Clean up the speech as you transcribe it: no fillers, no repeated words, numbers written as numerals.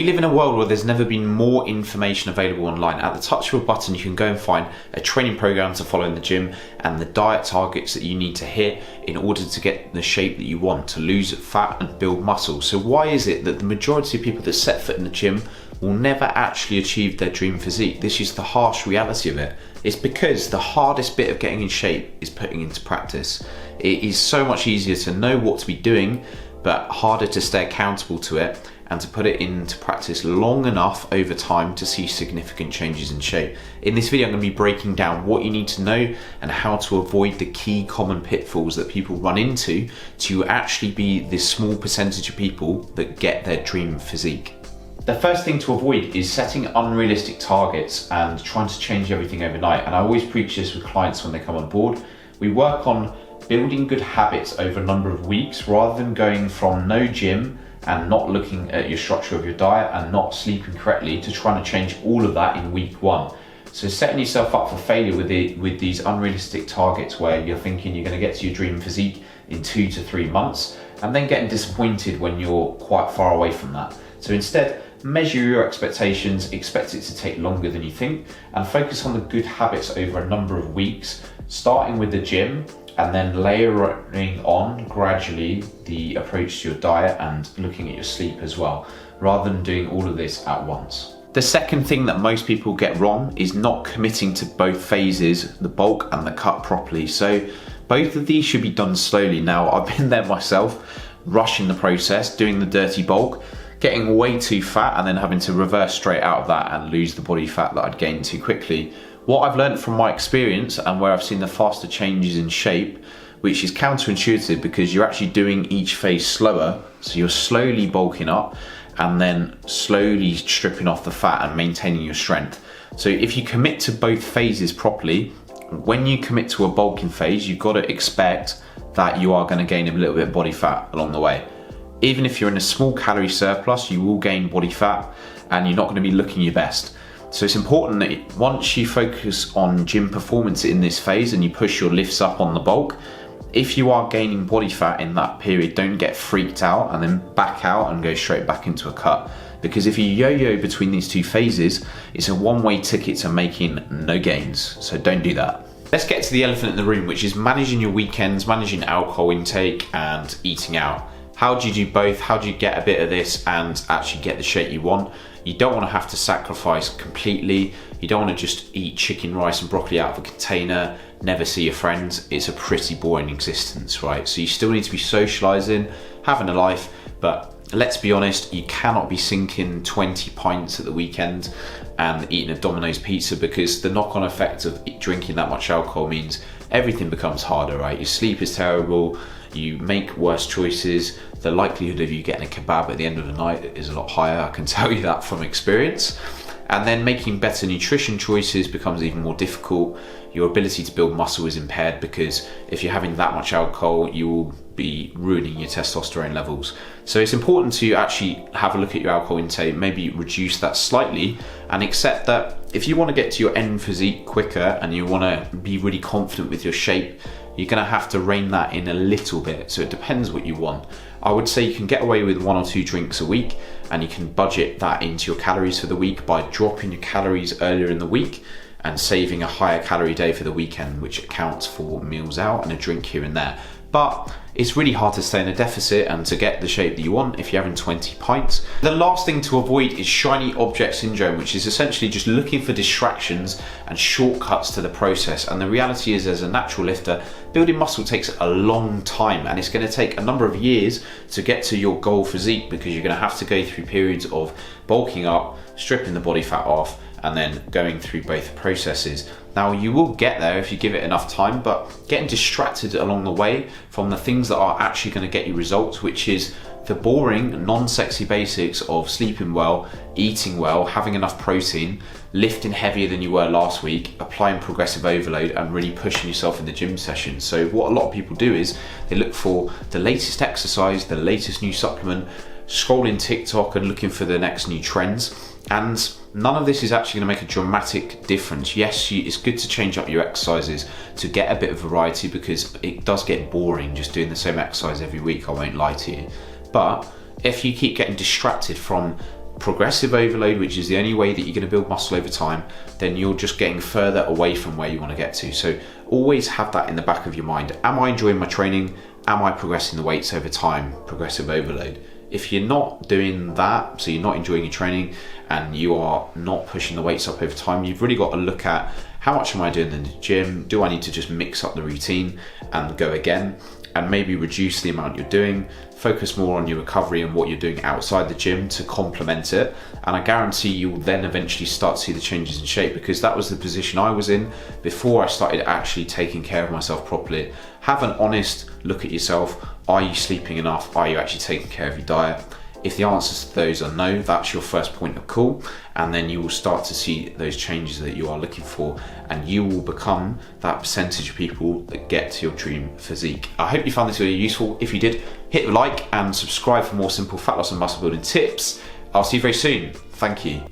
We live in a world where there's never been more information available online. At the touch of a button, you can go and find a training program to follow in the gym and the diet targets that you need to hit in order to get the shape that you want, to lose fat and build muscle. So why is it that the majority of people that set foot in the gym will never actually achieve their dream physique? This is the harsh reality of it. It's because the hardest bit of getting in shape is putting into practice. It is so much easier to know what to be doing, but harder to stay accountable to it and to put it into practice long enough over time to see significant changes in shape. In this video, I'm going to be breaking down what you need to know and how to avoid the key common pitfalls that people run into to actually be this small percentage of people that get their dream physique. The first thing to avoid is setting unrealistic targets and trying to change everything overnight. And I always preach this with clients when they come on board. We work on building good habits over a number of weeks rather than going from no gym and not looking at your structure of your diet and not sleeping correctly to trying to change all of that in week one. So setting yourself up for failure with these unrealistic targets where you're thinking you're going to get to your dream physique in 2 to 3 months and then getting disappointed when you're quite far away from that. So instead, measure your expectations, expect it to take longer than you think, and focus on the good habits over a number of weeks, starting with the gym and then layering on gradually the approach to your diet and looking at your sleep as well, rather than doing all of this at once. The second thing that most people get wrong is not committing to both phases, the bulk and the cut properly. So both of these should be done slowly. Now, I've been there myself, rushing the process, doing the dirty bulk, getting way too fat and then having to reverse straight out of that and lose the body fat that I'd gained too quickly. What I've learned from my experience and where I've seen the faster changes in shape, which is counterintuitive because you're actually doing each phase slower, so you're slowly bulking up and then slowly stripping off the fat and maintaining your strength. So if you commit to both phases properly, when you commit to a bulking phase, you've got to expect that you are going to gain a little bit of body fat along the way. Even if you're in a small calorie surplus, you will gain body fat and you're not going to be looking your best. So it's important that once you focus on gym performance in this phase and you push your lifts up on the bulk, if you are gaining body fat in that period, don't get freaked out and then back out and go straight back into a cut. Because if you yo-yo between these two phases, it's a one-way ticket to making no gains. So don't do that. Let's get to the elephant in the room, which is managing your weekends, managing alcohol intake and eating out. How do you do both? How do you get a bit of this and actually get the shape you want? You don't want to have to sacrifice completely. You don't want to just eat chicken, rice and broccoli out of a container, never see your friends. It's a pretty boring existence, right? So you still need to be socializing, having a life, but let's be honest, you cannot be sinking 20 pints at the weekend and eating a Domino's pizza, because the knock-on effect of drinking that much alcohol means everything becomes harder, right? Your sleep is terrible, you make worse choices, the likelihood of you getting a kebab at the end of the night is a lot higher, I can tell you that from experience. And then making better nutrition choices becomes even more difficult. Your ability to build muscle is impaired because if you're having that much alcohol, you will be ruining your testosterone levels. So it's important to actually have a look at your alcohol intake, maybe reduce that slightly and accept that if you want to get to your end physique quicker and you want to be really confident with your shape, you're going to have to rein that in a little bit. So it depends what you want. I would say you can get away with 1 or 2 drinks a week and you can budget that into your calories for the week by dropping your calories earlier in the week and saving a higher calorie day for the weekend, which accounts for meals out and a drink here and there. But it's really hard to stay in a deficit and to get the shape that you want if you're having 20 pints. The last thing to avoid is shiny object syndrome, which is essentially just looking for distractions and shortcuts to the process. And the reality is, as a natural lifter, building muscle takes a long time and it's going to take a number of years to get to your goal physique, because you're going to have to go through periods of bulking up, stripping the body fat off, and then going through both processes. Now, you will get there if you give it enough time, but getting distracted along the way from the things that are actually going to get you results, which is the boring, non-sexy basics of sleeping well, eating well, having enough protein, lifting heavier than you were last week, applying progressive overload and really pushing yourself in the gym session. So what a lot of people do is they look for the latest exercise, the latest new supplement, scrolling TikTok and looking for the next new trends. And none of this is actually going to make a dramatic difference. Yes, it's good to change up your exercises to get a bit of variety, because it does get boring just doing the same exercise every week, I won't lie to you. But if you keep getting distracted from progressive overload, which is the only way that you're going to build muscle over time, then you're just getting further away from where you want to get to. So always have that in the back of your mind. Am I enjoying my training? Am I progressing the weights over time? Progressive overload. If you're not doing that, so you're not enjoying your training and you are not pushing the weights up over time, you've really got to look at, how much am I doing in the gym? Do I need to just mix up the routine and go again? And maybe reduce the amount you're doing, focus more on your recovery and what you're doing outside the gym to complement it. And I guarantee you will then eventually start to see the changes in shape, because that was the position I was in before I started actually taking care of myself properly. Have an honest look at yourself. Are you sleeping enough? Are you actually taking care of your diet? If the answers to those are no, that's your first point of call, and then you will start to see those changes that you are looking for, and you will become that percentage of people that get to your dream physique. I hope you found this video useful. If you did, hit the like and subscribe for more simple fat loss and muscle building tips. I'll see you very soon. Thank you.